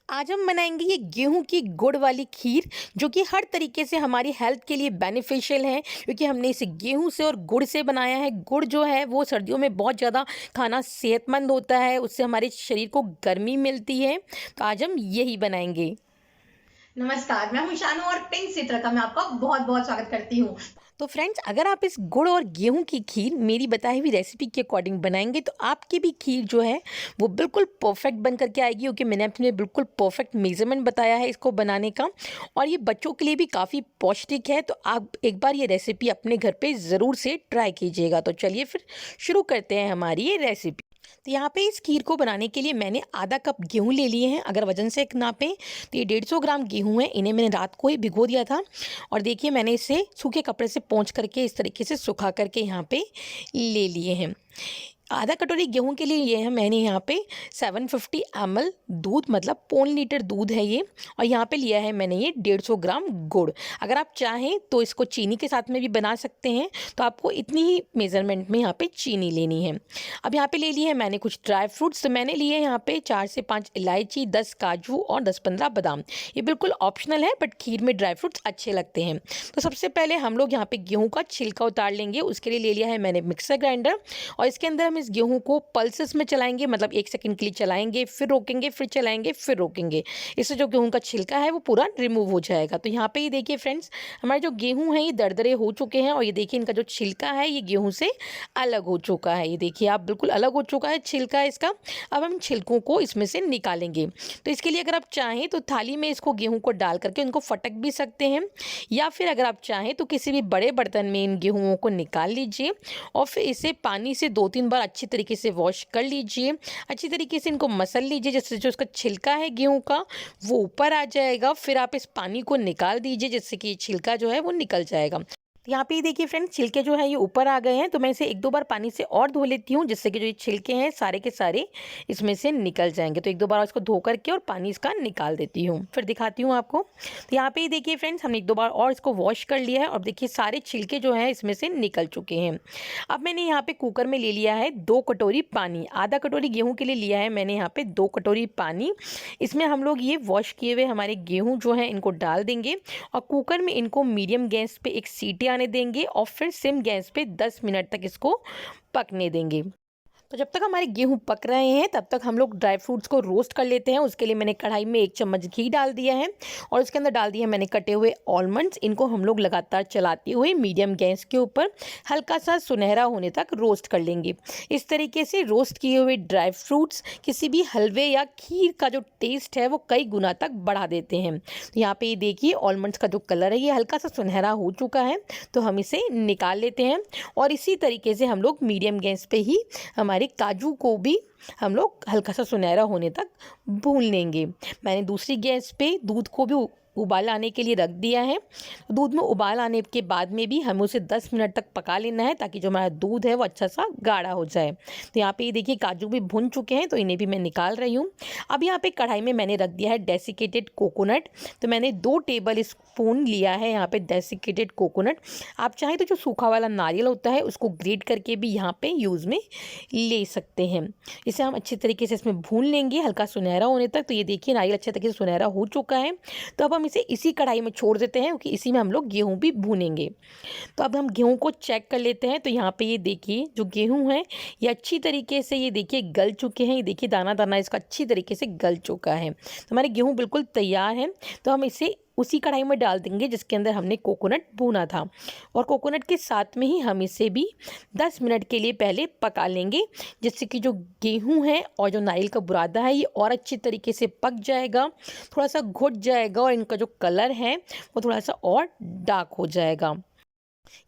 आज हम बनाएंगे ये गेहूं की गुड़ वाली खीर जो कि हर तरीके से हमारी हेल्थ के लिए बेनिफिशियल है क्योंकि हमने इसे गेहूं से और गुड़ से बनाया है। गुड़ जो है वो सर्दियों में बहुत ज़्यादा खाना सेहतमंद होता है, उससे हमारे शरीर को गर्मी मिलती है। तो आज हम यही बनाएंगे। नमस्कार, मैं हूं शानू और पिंक चित्र का मैं आपका बहुत-बहुत स्वागत करती हूं। तो फ्रेंड्स, अगर आप इस गुड़ और गेहूं की खीर मेरी बताई हुई रेसिपी के अकॉर्डिंग बनाएंगे तो आपकी भी खीर जो है वो बिल्कुल परफेक्ट बन करके आएगी, क्योंकि मैंने अपने बिल्कुल परफेक्ट मेजरमेंट बताया है इसको बनाने का। और ये बच्चों के लिए भी काफ़ी पौष्टिक है, तो आप एक बार ये रेसिपी अपने घर पे ज़रूर से ट्राई कीजिएगा। तो चलिए फिर शुरू करते हैं हमारी ये रेसिपी। तो यहाँ पे इस खीर को बनाने के लिए मैंने आधा कप गेहूं ले लिए हैं। अगर वजन से नापें तो ये 150 ग्राम गेहूं है। इन्हें मैंने रात को ही भिगो दिया था और देखिए मैंने इसे सूखे कपड़े से पोंछ करके इस तरीके से सुखा करके यहाँ पे ले लिए हैं। आधा कटोरी गेहूं के लिए ये है मैंने यहाँ पे 750 ml दूध, मतलब 1.25 लीटर दूध है ये। और यहाँ पे लिया है मैंने ये 150 ग्राम गुड़। अगर आप चाहें तो इसको चीनी के साथ में भी बना सकते हैं, तो आपको इतनी ही मेज़रमेंट में यहाँ पे चीनी लेनी है। अब यहाँ पे ले लिए है मैंने कुछ ड्राई फ्रूट्स। तो मैंने लिए यहाँ पे 4 से 5 इलायची, 10 काजू और 10-15 बादाम। ये बिल्कुल ऑप्शनल है बट खीर में ड्राई फ्रूट्स अच्छे लगते हैं। तो सबसे पहले हम लोग यहाँ पे गेहूँ का छिलका उतार लेंगे। उसके लिए ले लिया है मैंने मिक्सर ग्राइंडर और इसके अंदर हम इस गेहूं को पल्सेस में चलाएंगे, मतलब 1 सेकंड के लिए चलाएंगे, फिर रोकेंगे, फिर चलाएंगे, फिर रोकेंगे। इससे जो गेहूं का छिलका है वो पूरा रिमूव हो जाएगा। तो यहाँ पे ये देखिए फ्रेंड्स, हमारे जो गेहूं हैं ये दरदरे हो चुके हैं और ये देखिए इनका जो छिलका है ये गेहूं से अलग हो चुका है। ये देखिए आप, बिल्कुल अलग हो चुका है छिलका इसका। अब हम छिलकों को इसमें से निकालेंगे। तो इसके लिए अगर आप चाहें तो थाली में इसको गेहूं को डाल करके उनको फटक भी सकते हैं, या फिर अगर आप चाहें तो किसी भी बड़े बर्तन में इन गेहूं को निकाल लीजिए और फिर इसे पानी से 2-3 बार अच्छी तरीके से वॉश कर लीजिए। अच्छी तरीके से इनको मसल लीजिए, जिससे जो उसका छिलका है गेहूं का वो ऊपर आ जाएगा। फिर आप इस पानी को निकाल दीजिए, जिससे कि छिलका जो है वो निकल जाएगा। यहाँ पे देखिए फ्रेंड्स, छिलके जो है ये ऊपर आ गए हैं, तो मैं इसे 1-2 बार पानी से और धो लेती हूँ, जिससे कि जो ये छिलके हैं सारे के सारे इसमें से निकल जाएंगे। तो 1-2 बार इसको धो करके और पानी इसका निकाल देती हूँ, फिर दिखाती हूँ आपको। तो यहाँ पे देखिए फ्रेंड्स, हमने 1-2 बार और इसको वॉश कर लिया है और देखिए सारे छिलके जो हैं इसमें से निकल चुके हैं। अब मैंने यहाँ पे कुकर में ले लिया है 2 कटोरी पानी। आधा कटोरी गेहूँ के लिए लिया है मैंने यहाँ पे 2 कटोरी पानी। इसमें हम लोग ये वॉश किए हुए हमारे गेहूँ जो हैं इनको डाल देंगे और कुकर में इनको मीडियम गैस पे एक सीटी आने देंगे और फिर सिम गैस पे 10 मिनट तक इसको पकने देंगे। तो जब तक हमारे गेहूं पक रहे हैं तब तक हम लोग ड्राई फ्रूट्स को रोस्ट कर लेते हैं। उसके लिए मैंने कढ़ाई में 1 चम्मच घी डाल दिया है और उसके अंदर डाल दिया है मैंने कटे हुए ऑलमंड्स। इनको हम लोग लगातार चलाते हुए मीडियम गैस के ऊपर हल्का सा सुनहरा होने तक रोस्ट कर लेंगे। इस तरीके से रोस्ट किए हुए ड्राई फ्रूट्स किसी भी हलवे या खीर का जो टेस्ट है वो कई गुना तक बढ़ा देते हैं। तो यहाँ पे ये देखिए ऑलमंड्स का जो कलर है ये हल्का सा सुनहरा हो चुका है, तो हम इसे निकाल लेते हैं। और इसी तरीके से हम लोग मीडियम गैस पे ही हमारे काजू को भी हम लोग हल्का सा सुनहरा होने तक भून लेंगे। मैंने दूसरी गैस पे दूध को भी उबाल आने के लिए रख दिया है। दूध में उबाल आने के बाद में भी हमें उसे 10 मिनट तक पका लेना है, ताकि जो हमारा दूध है वो अच्छा सा गाढ़ा हो जाए। तो यहाँ पे ये देखिए काजू भी भुन चुके हैं, तो इन्हें भी मैं निकाल रही हूँ। अब यहाँ पे कढ़ाई में मैंने रख दिया है डेसिकेटेड कोकोनट। तो मैंने 2 टेबल स्पून लिया है यहाँ पे डेसिकेटेड कोकोनट। आप चाहें तो जो सूखा वाला नारियल होता है उसको ग्रेट करके भी यहाँ पे यूज़ में ले सकते हैं। इसे हम अच्छे तरीके से इसमें भून लेंगे हल्का सुनहरा होने तक। तो ये देखिए नारियल अच्छे तरीके से सुनहरा हो चुका है। तो अब हम इसे इसी कढ़ाई में छोड़ देते हैं, क्योंकि इसी में हम लोग गेहूं भी भूनेंगे। तो अब हम गेहूं को चेक कर लेते हैं। तो यहाँ पे ये देखिए जो गेहूं है ये अच्छी तरीके से ये देखिए गल चुके हैं। ये देखिए दाना दाना इसका अच्छी तरीके से गल चुका है। तो हमारे गेहूं बिल्कुल तैयार हैं। तो हम इसे उसी कढ़ाई में डाल देंगे जिसके अंदर हमने कोकोनट भूना था, और कोकोनट के साथ में ही हम इसे भी 10 मिनट के लिए पहले पका लेंगे, जिससे कि जो गेहूं है और जो नारियल का बुरादा है ये और अच्छी तरीके से पक जाएगा, थोड़ा सा घुट जाएगा और इनका जो कलर है वो थोड़ा सा और डार्क हो जाएगा।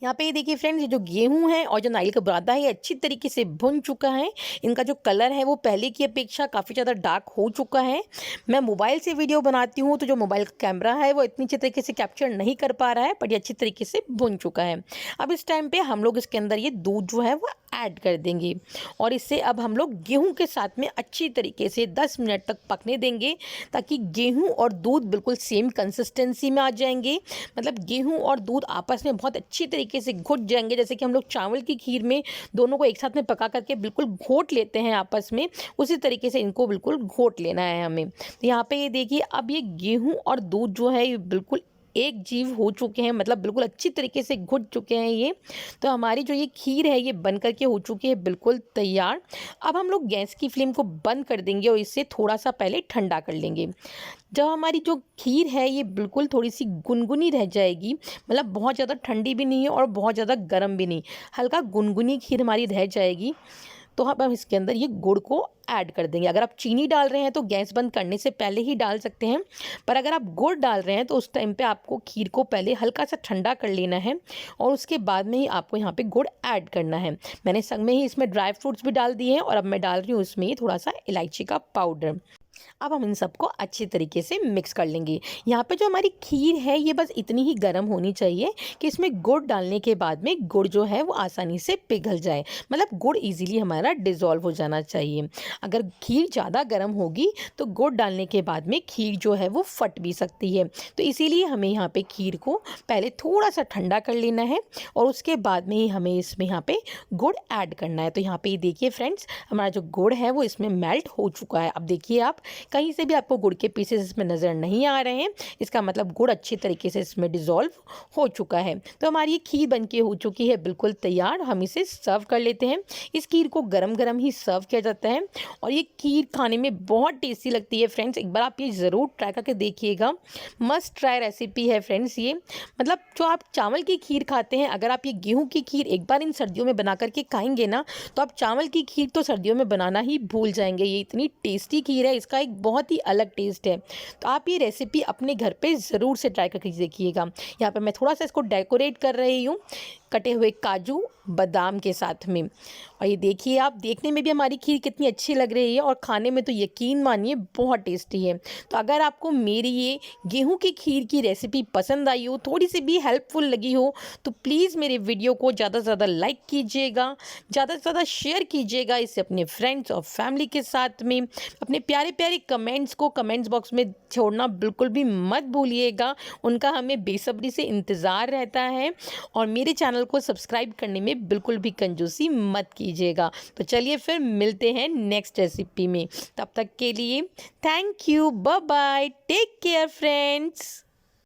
यहाँ पे ये देखिए फ्रेंड्स, ये जो गेहूं है और जो नारियल का बुरादा है ये अच्छी तरीके से भुन चुका है। इनका जो कलर है वो पहले की अपेक्षा काफ़ी ज़्यादा डार्क हो चुका है। मैं मोबाइल से वीडियो बनाती हूँ तो जो मोबाइल का कैमरा है वो इतनी अच्छी तरीके से कैप्चर नहीं कर पा रहा है, पर ये अच्छी तरीके से भुन चुका है। अब इस टाइम पे हम लोग इसके अंदर ये दूध जो है वो ऐड कर देंगे और इसे अब हम लोग गेहूं के साथ में अच्छी तरीके से 10 मिनट तक पकने देंगे, ताकि गेहूं और दूध बिल्कुल सेम कंसिस्टेंसी में आ जाएंगे। मतलब गेहूं और दूध आपस में बहुत अच्छी तरीके से घुट जाएंगे, जैसे कि हम लोग चावल की खीर में दोनों को एक साथ में पका करके बिल्कुल घोट लेते हैं आपस में, उसी तरीके से इनको बिल्कुल घोट लेना है हमें। तो यहाँ पे ये देखिए अब ये गेहूं और दूध जो है ये बिल्कुल एक जीव हो चुके हैं, मतलब बिल्कुल अच्छी तरीके से घुट चुके हैं ये। तो हमारी जो ये खीर है ये बन करके हो चुकी है बिल्कुल तैयार। अब हम लोग गैस की फ्लेम को बंद कर देंगे और इसे थोड़ा सा पहले ठंडा कर लेंगे। जब हमारी जो खीर है ये बिल्कुल थोड़ी सी गुनगुनी रह जाएगी, मतलब बहुत ज़्यादा ठंडी भी नहीं है और बहुत ज़्यादा गर्म भी नहीं, हल्का गुनगुनी खीर हमारी रह जाएगी, तो हम इसके अंदर ये गुड़ को ऐड कर देंगे। अगर आप चीनी डाल रहे हैं तो गैस बंद करने से पहले ही डाल सकते हैं, पर अगर आप गुड़ डाल रहे हैं तो उस टाइम पे आपको खीर को पहले हल्का सा ठंडा कर लेना है और उसके बाद में ही आपको यहाँ पे गुड़ ऐड करना है। मैंने संग में ही इसमें ड्राई फ्रूट्स भी डाल दिए हैं और अब मैं डाल रही हूँ इसमें थोड़ा सा इलायची का पाउडर। अब हम इन सबको अच्छे तरीके से मिक्स कर लेंगे। यहाँ पे जो हमारी खीर है ये बस इतनी ही गर्म होनी चाहिए कि इसमें गुड़ डालने के बाद में गुड़ जो है वो आसानी से पिघल जाए, मतलब गुड़ इजीली हमारा डिज़ोल्व हो जाना चाहिए। अगर खीर ज़्यादा गर्म होगी तो गुड़ डालने के बाद में खीर जो है वो फट भी सकती है, तो इसीलिए हमें यहाँ पे खीर को पहले थोड़ा सा ठंडा कर लेना है और उसके बाद में ही हमें इसमें यहाँ पे गुड़ ऐड करना है। तो यहाँ पे देखिए फ्रेंड्स, हमारा जो गुड़ है वो इसमें मेल्ट हो चुका है। अब देखिए आप कहीं से भी आपको गुड़ के पीसेस इसमें नज़र नहीं आ रहे हैं, इसका मतलब गुड़ अच्छी तरीके से इसमें डिज़ोल्व हो चुका है। तो हमारी ये खीर बनके हो चुकी है बिल्कुल तैयार। हम इसे सर्व कर लेते हैं। इस खीर को गरम गरम ही सर्व किया जाता है और ये खीर खाने में बहुत टेस्टी लगती है फ्रेंड्स। एक बार आप ये ज़रूर ट्राई करके देखिएगा, मस्ट ट्राई रेसिपी है फ्रेंड्स ये। मतलब जो आप चावल की खीर खाते हैं, अगर आप ये गेहूँ की खीर एक बार इन सर्दियों में बना करके खाएंगे ना, तो आप चावल की खीर तो सर्दियों में बनाना ही भूल जाएंगे। ये इतनी टेस्टी खीर है, इसका एक बहुत ही अलग टेस्ट है। तो आप ये रेसिपी अपने घर पे ज़रूर से ट्राई करके देखिएगा। यहाँ पे मैं थोड़ा सा इसको डेकोरेट कर रही हूँ कटे हुए काजू बादाम के साथ में। और ये देखिए आप, देखने में भी हमारी खीर कितनी अच्छी लग रही है और खाने में तो यकीन मानिए बहुत टेस्टी है। तो अगर आपको मेरी ये गेहूं की खीर की रेसिपी पसंद आई हो, थोड़ी सी भी हेल्पफुल लगी हो, तो प्लीज़ मेरे वीडियो को ज़्यादा से ज़्यादा लाइक कीजिएगा, ज़्यादा से ज़्यादा शेयर कीजिएगा इसे अपने फ्रेंड्स और फैमिली के साथ में। अपने प्यारे प्यारे कमेंट्स को कमेंट्स बॉक्स में छोड़ना बिल्कुल भी मत भूलिएगा, उनका हमें बेसब्री से इंतज़ार रहता है। और मेरे चैनल को सब्सक्राइब करने में बिल्कुल भी कंजूसी मत कीजिएगा। तो चलिए फिर मिलते हैं नेक्स्ट रेसिपी में, तब तक के लिए thank you, bye bye, take care friends.